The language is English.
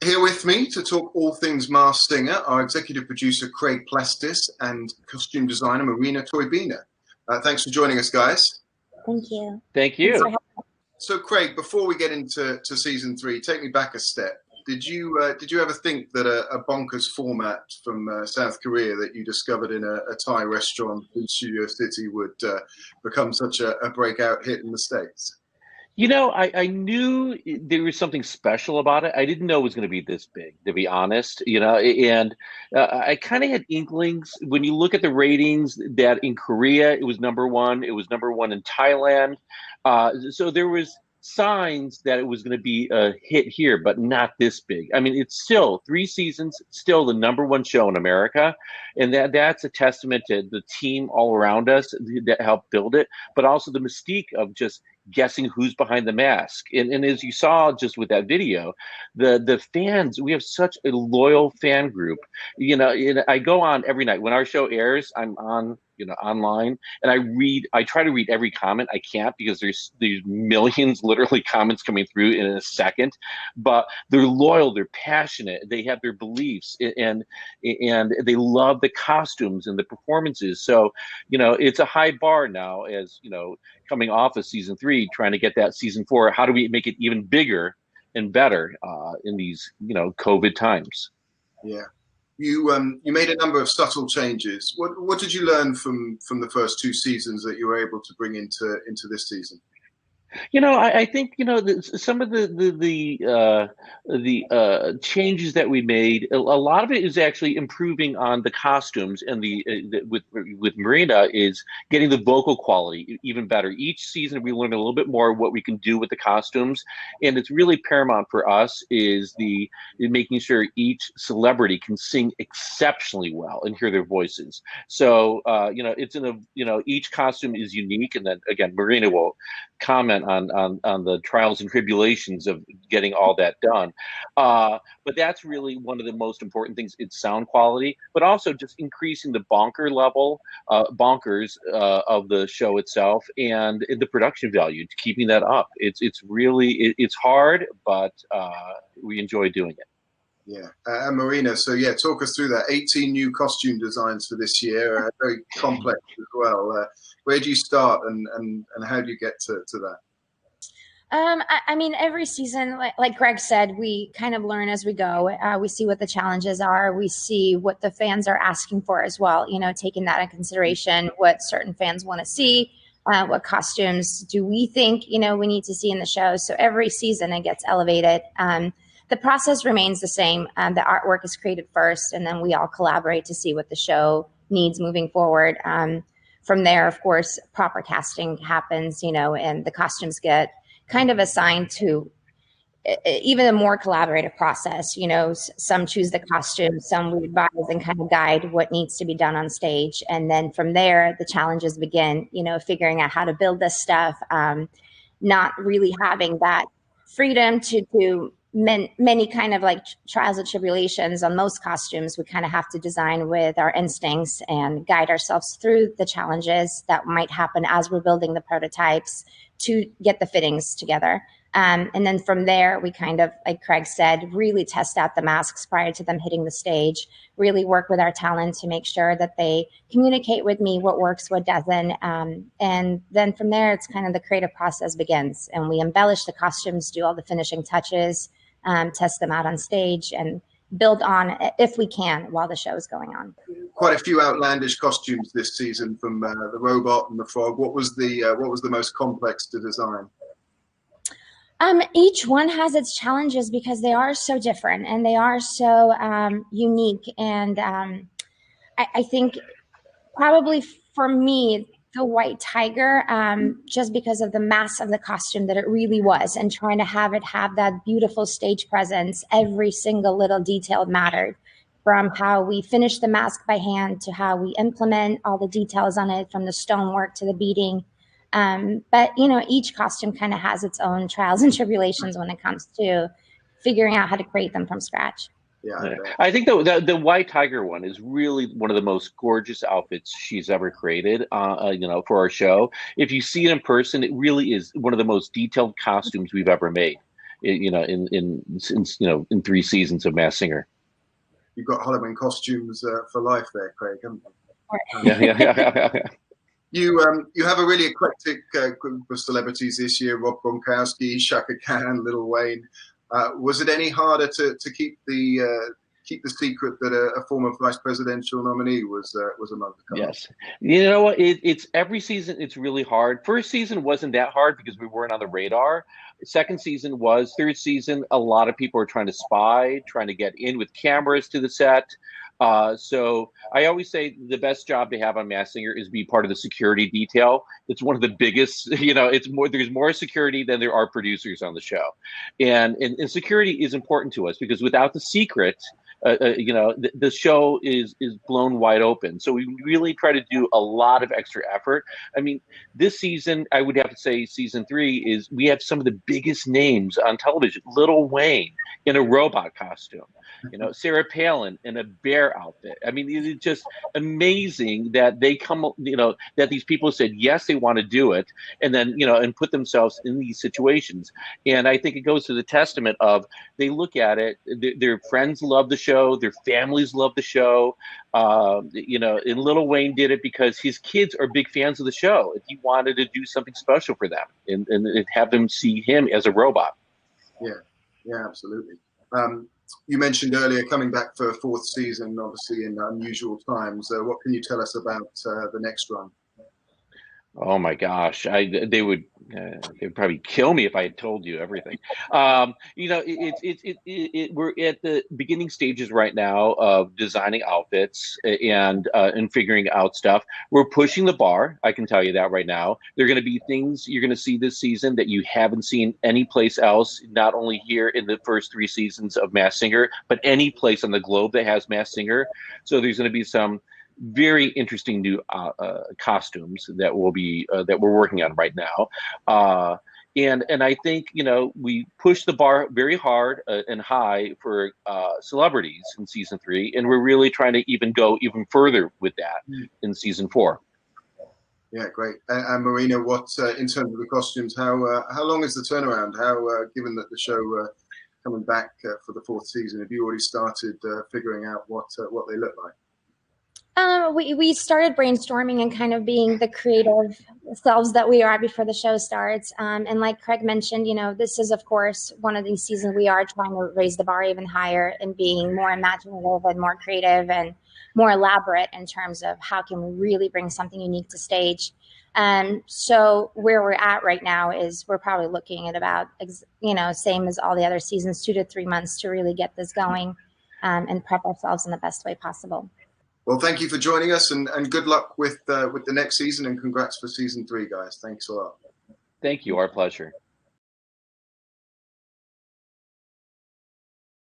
Here with me to talk all things Masked Singer are executive producer Craig Plastis and costume designer Marina Toybina. Thanks for joining us, guys. Thank you. Thank you. So, Craig, before we get into season 3, take me back a step. Did you ever think that a bonkers format from South Korea that you discovered in a Thai restaurant in Studio City would become such a breakout hit in the States? You know, I knew there was something special about it. I didn't know it was going to be this big, to be honest. And I kind of had inklings when you look at the ratings that in Korea it was #1. It was #1 in Thailand. So there was signs that it was going to be a hit here, but not this big. I mean, it's still 3 seasons, still the #1 show in America, and that's a testament to the team all around us that helped build it, but also the mystique of just guessing who's behind the mask. And as you saw just with that video, the fans, we have such a loyal fan group. And I go on every night when our show airs, I'm on online, and I try to read every comment. I can't because there's millions literally comments coming through in a second, but they're loyal, they're passionate, they have their beliefs, and they love the costumes and the performances. So it's a high bar now, as coming off of season 3, trying to get that season 4. How do we make it even bigger and better in these COVID times? Yeah. You made a number of subtle changes. What did you learn from the first 2 seasons that you were able to bring into this season? I think some of the changes that we made. A lot of it is actually improving on the costumes, and with Marina is getting the vocal quality even better. Each season we learn a little bit more what we can do with the costumes, and it's really paramount for us is making sure each celebrity can sing exceptionally well and hear their voices. So it's each costume is unique, and then again Marina will comment on the trials and tribulations of getting all that done. But that's really one of the most important things. It's sound quality, but also just increasing the bonkers of the show itself and the production value, keeping that up. It's really hard, but we enjoy doing it. Yeah, and Marina, so talk us through that. 18 new costume designs for this year, very complex as well. Where do you start, and how do you get to that? I mean, every season, like Greg said, we kind of learn as we go. We see what the challenges are. We see what the fans are asking for as well, taking that into consideration, what certain fans want to see, what costumes do we think, we need to see in the show. So every season it gets elevated. The process remains the same. The artwork is created first, and then we all collaborate to see what the show needs moving forward. From there, of course, proper casting happens, and the costumes get kind of assigned to even a more collaborative process. Some choose the costume, some we advise and kind of guide what needs to be done on stage. And then from there, the challenges begin, figuring out how to build this stuff, not really having that freedom to do many kind of like trials and tribulations on most costumes. We kind of have to design with our instincts and guide ourselves through the challenges that might happen as we're building the prototypes to get the fittings together. And then from there, we kind of, like Craig said, really test out the masks prior to them hitting the stage, really work with our talent to make sure that they communicate with me what works, what doesn't. And then from there, it's kind of the creative process begins. And we embellish the costumes, do all the finishing touches, test them out on stage, and build on if we can while the show is going on. Quite a few outlandish costumes this season, from the robot and the frog. What was the most complex to design? Each one has its challenges because they are so different and they are so unique. And I think probably for me, the white tiger, just because of the mass of the costume that it really was, and trying to have it have that beautiful stage presence. Every single little detail mattered, from how we finish the mask by hand to how we implement all the details on it, from the stonework to the beading. But each costume kind of has its own trials and tribulations when it comes to figuring out how to create them from scratch. Yeah, I think the white tiger one is really one of the most gorgeous outfits she's ever created. For our show, if you see it in person, it really is one of the most detailed costumes we've ever made. in 3 seasons of Masked Singer. You've got Halloween costumes for life there, Craig, haven't you? Yeah. You have a really eclectic group of celebrities this year: Rob Gronkowski, Shaka Khan, Lil Wayne. Was it any harder to keep the secret that a former vice presidential nominee was among the cast? Yes. You know what? It's every season. It's really hard. First season wasn't that hard because we weren't on the radar. Second season was. Third season, a lot of people were trying to spy, trying to get in with cameras to the set. So I always say the best job to have on Masked Singer is be part of the security detail. It's one of the biggest, there's more security than there are producers on the show. And security is important to us because without the secret, the show is blown wide open. So we really try to do a lot of extra effort. I mean, this season, I would have to say season 3 we have some of the biggest names on television. Lil Wayne in a robot costume, Sarah Palin in a bear outfit. I mean, it's just amazing that they come, that these people said, yes, they want to do it. And then, and put themselves in these situations. And I think it goes to the testament of they look at it, their friends love the show, their families love the show. And Lil Wayne did it because his kids are big fans of the show. And he wanted to do something special for them and have them see him as a robot. Yeah, absolutely. You mentioned earlier coming back for a 4th season, obviously in unusual times. What can you tell us about the next run? Oh my gosh, they'd probably kill me if I had told you everything. We're at the beginning stages right now of designing outfits and figuring out stuff. We're pushing the bar. I can tell you that right now. There are going to be things you're going to see this season that you haven't seen anyplace else. Not only here in the first 3 seasons of Masked Singer, but any place on the globe that has Masked Singer. So there's going to be some very interesting new costumes that we're working on right now, and I think we push the bar very hard and high for celebrities in season 3, and we're really trying to go even further with that in season 4. Yeah, great. And Marina, what in terms of the costumes, how long is the turnaround? How given that the show coming back for the 4th season, have you already started figuring out what they look like? We started brainstorming and kind of being the creative selves that we are before the show starts. And like Craig mentioned, this is, of course, one of these seasons we are trying to raise the bar even higher and being more imaginative and more creative and more elaborate in terms of how can we really bring something unique to stage. So where we're at right now is we're probably looking at about, same as all the other seasons, 2 to 3 months to really get this going and prep ourselves in the best way possible. Well, thank you for joining us, and good luck with the next season, and congrats for season 3, guys. Thanks a lot. Thank you. Our pleasure.